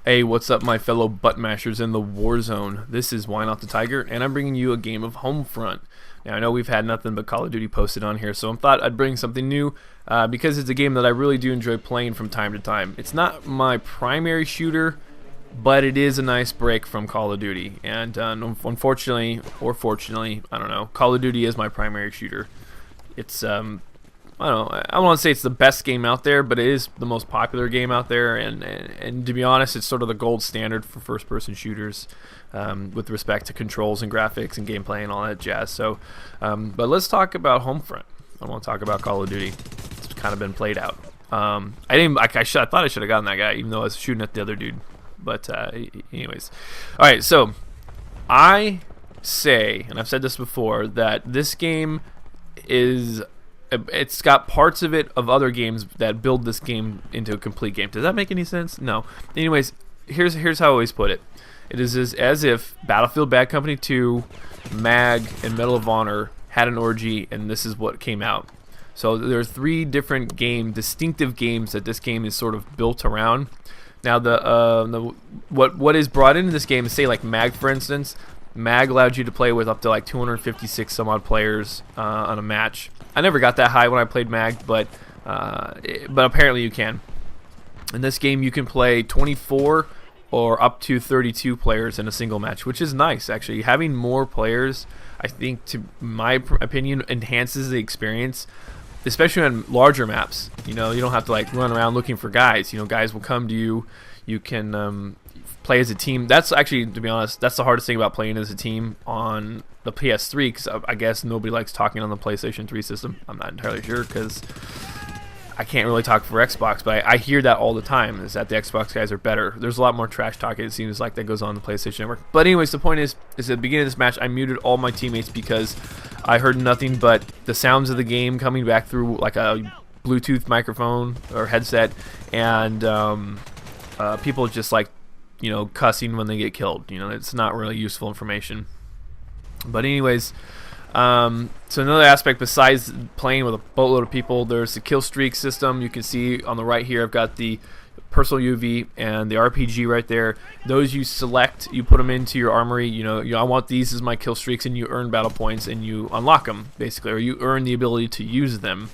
Hey, what's up, my fellow butt mashers in the war zone? This is YNOT-the-TIGER, and I'm bringing you a game of Homefront. Now, I know we've had nothing but Call of Duty posted on here, so I thought I'd bring something new because it's a game that I really do enjoy playing from time to time. It's not my primary shooter, but it is a nice break from Call of Duty. And unfortunately, or fortunately, I don't know, Call of Duty is my primary shooter. It's I don't know, I don't want to say it's the best game out there, but it is the most popular game out there, and to be honest, it's sort of the gold standard for first-person shooters with respect to controls and graphics and gameplay and all that jazz. So, but let's talk about Homefront. I want to talk about Call of Duty. It's kind of been played out. I thought I should have gotten that guy, even though I was shooting at the other dude. But anyways, all right. So I say, and I've said this before, that this game it's got parts of it of other games that build this game into a complete game. Does that make any sense? No. Anyways, here's how I always put it. It is as if Battlefield Bad Company 2, MAG, and Medal of Honor had an orgy, and this is what came out. So there are three different distinctive games that this game is sort of built around. Now, what is brought into this game is, say, like MAG, for instance. MAG allowed you to play with up to like 256 some odd players on a match. I never got that high when I played MAG, but apparently you can. In this game, you can play 24 or up to 32 players in a single match, which is nice, actually. Having more players, I think, to my opinion, enhances the experience, especially on larger maps. You know, you don't have to like run around looking for guys. You know, guys will come to you. You can play as a team. That's actually, to be honest, that's the hardest thing about playing as a team on the PS3, because I guess nobody likes talking on the PlayStation 3 system. I'm not entirely sure, because I can't really talk for Xbox, but I hear that all the time, is that the Xbox guys are better. There's a lot more trash talking, it seems like, that goes on the PlayStation Network. But anyways, the point is at the beginning of this match, I muted all my teammates because I heard nothing but the sounds of the game coming back through like a Bluetooth microphone or headset, and people just like, you know, cussing when they get killed. You know, it's not really useful information. But anyways, so another aspect besides playing with a boatload of people, there's the kill streak system. You can see on the right here, I've got the personal UV and the RPG right there. Those you select, you put them into your armory. You know, I want these as my kill streaks, and you earn battle points and you unlock them, basically, or you earn the ability to use them.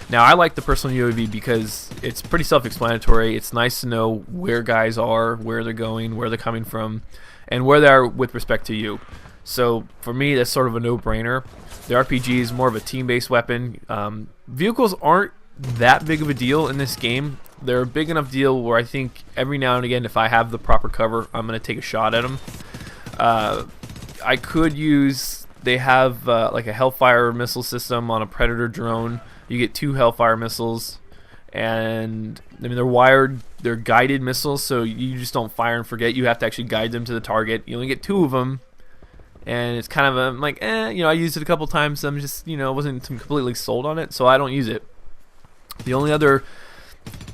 Now, I like the personal UAV because it's pretty self-explanatory. It's nice to know where guys are, where they're going, where they're coming from, and where they are with respect to you. So, for me, that's sort of a no-brainer. The RPG is more of a team-based weapon. Vehicles aren't that big of a deal in this game. They're a big enough deal where I think every now and again, if I have the proper cover, I'm going to take a shot at them. I could use... They have like a Hellfire missile system on a Predator drone. You get 2 Hellfire missiles, and I mean they're guided missiles, so you just don't fire and forget. You have to actually guide them to the target. You only get 2 of them, and it's kind of like, you know, I used it a couple times. I'm just, you know, wasn't completely sold on it, so I don't use it. The only other,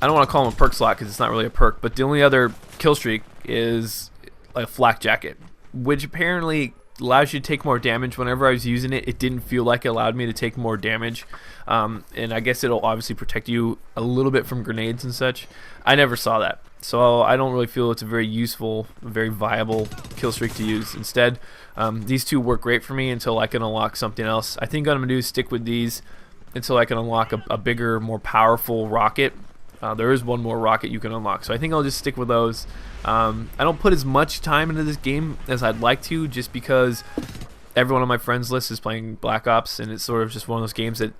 I don't want to call them a perk slot because it's not really a perk, but the only other kill streak is like a flak jacket, which apparently allows you to take more damage. Whenever I was using it, it didn't feel like it allowed me to take more damage, and I guess it'll obviously protect you a little bit from grenades and such. I never saw that, so I don't really feel it's a very useful, very viable kill streak to use. Instead, these 2 work great for me until I can unlock something else. I think what I'm going to do is stick with these until I can unlock a bigger, more powerful rocket. There is one more rocket you can unlock, so I think I'll just stick with those. I don't put as much time into this game as I'd like to, just because everyone on my friends list is playing Black Ops, and it's sort of just one of those games that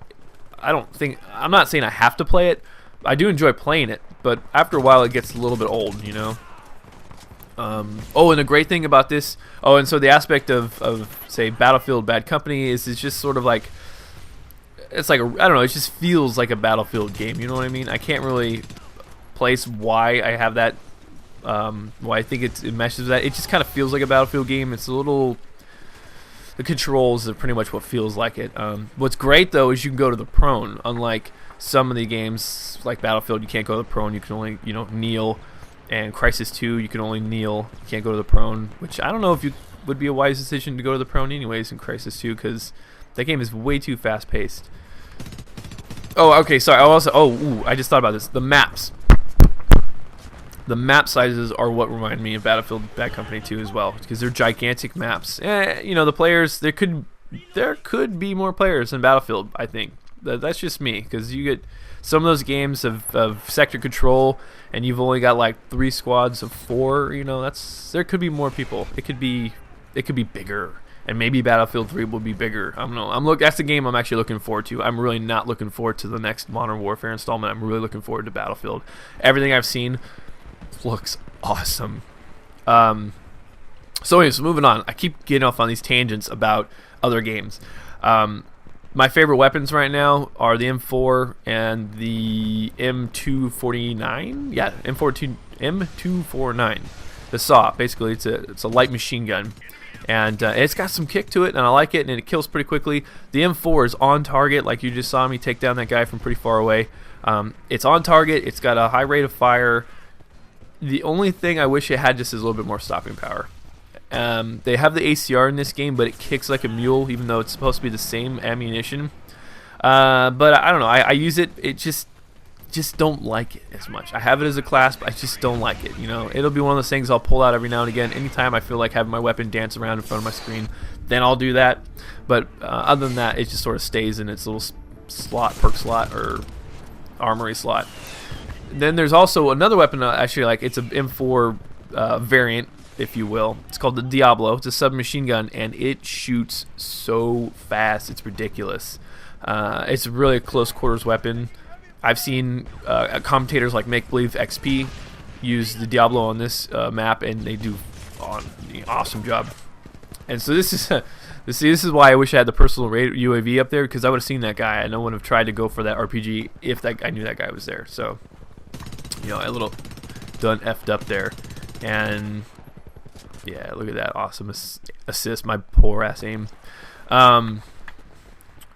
I'm not saying I have to play it. I do enjoy playing it, but after a while it gets a little bit old, you know. Oh, and the great thing about this, and so the aspect of say Battlefield Bad Company is it's just sort of like, it's like I don't know, it just feels like a Battlefield game, you know what I mean? I can't really place why I have that, why I think it meshes with that. It just kind of feels like a Battlefield game. It's a little, the controls are pretty much what feels like it. What's great though is you can go to the prone. Unlike some of the games like Battlefield, you can't go to the prone. You can only, you know, kneel. And Crisis 2, you can only kneel. You can't go to the prone, which I don't know if you would be a wise decision to go to the prone anyways in Crisis 2, because that game is way too fast-paced. Oh, okay, sorry. I just thought about this. The maps. the map sizes are what remind me of Battlefield Bad Company 2 as well, because they're gigantic maps. You know, the players, there could be more players in Battlefield, I think. That's just me, because you get some of those games of sector control, and you've only got like 3 squads of 4. You know, there could be more people. It could be bigger, and maybe Battlefield 3 will be bigger. I don't know. That's the game I'm actually looking forward to. I'm really not looking forward to the next Modern Warfare installment. I'm really looking forward to Battlefield. Everything I've seen looks awesome. So anyways, moving on. I keep getting off on these tangents about other games. My favorite weapons right now are the M4 and the M249. Yeah, M249. The SAW. Basically, it's a light machine gun. And it's got some kick to it, and I like it, and it kills pretty quickly. The M4 is on target, like you just saw me take down that guy from pretty far away. It's on target. It's got a high rate of fire. The only thing I wish it had just is a little bit more stopping power. They have the ACR in this game, but it kicks like a mule, even though it's supposed to be the same ammunition. But I don't know. I use it. It just don't like it as much. I have it as a class, but I just don't like it. You know, it'll be one of those things I'll pull out every now and again. Anytime I feel like having my weapon dance around in front of my screen, then I'll do that. But other than that, it just sort of stays in its little perk slot, or armory slot. Then there's also another weapon actually like. It's an M4 variant, if you will. It's called the Diablo. It's a submachine gun, and it shoots so fast. It's ridiculous. It's really a close quarters weapon. I've seen commentators like Make Believe XP use the Diablo on this map, and they do an awesome job. And so this is why I wish I had the personal UAV up there, because I would have seen that guy, and I would have tried to go for that RPG if I knew that guy was there. So, you know, a little done effed up there. And yeah, look at that awesome assist. My poor ass aim.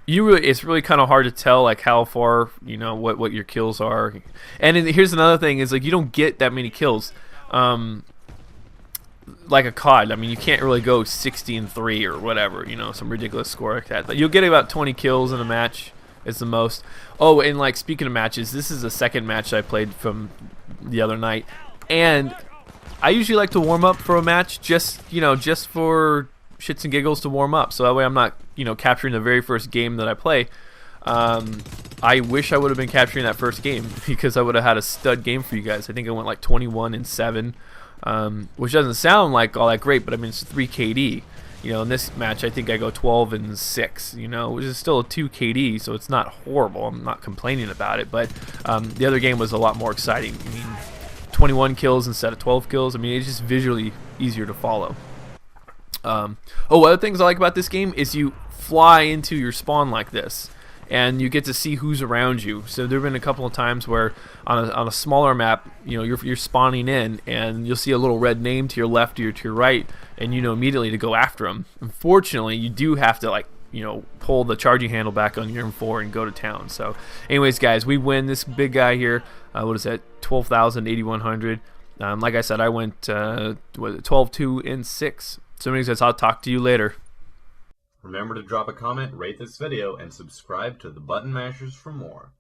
It's really kind of hard to tell like how far, you know, what your kills are. And here's another thing is like you don't get that many kills. Like a COD, I mean, you can't really go 60-3 or whatever, you know, some ridiculous score like that. But you'll get about 20 kills in a match. It's the most. Oh, and like speaking of matches, this is the second match I played from the other night, and I usually like to warm up for a match, just for shits and giggles, to warm up, so that way I'm not, you know, capturing the very first game that I play. I wish I would have been capturing that first game, because I would have had a stud game for you guys. I think I went like 21-7, which doesn't sound like all that great, but I mean it's 3 KD. You know, in this match I think I go 12-6. You know, which is still a 2 KD, so it's not horrible. I'm not complaining about it, but the other game was a lot more exciting. I mean, 21 kills instead of 12 kills. I mean, it's just visually easier to follow. Other things I like about this game is you fly into your spawn like this, and you get to see who's around you. So there have been a couple of times where on a smaller map, you know, you're spawning in, and you'll see a little red name to your left or to your right, and you know immediately to go after them. Unfortunately, you do have to, like, you know, pull the charging handle back on your M4 and go to town. So anyways, guys, we win this big guy here. What is that? 12,000, 8,100. Like I said, I went 12-2-6. So anyways, guys, I'll talk to you later. Remember to drop a comment, rate this video, and subscribe to the Button Mashers for more.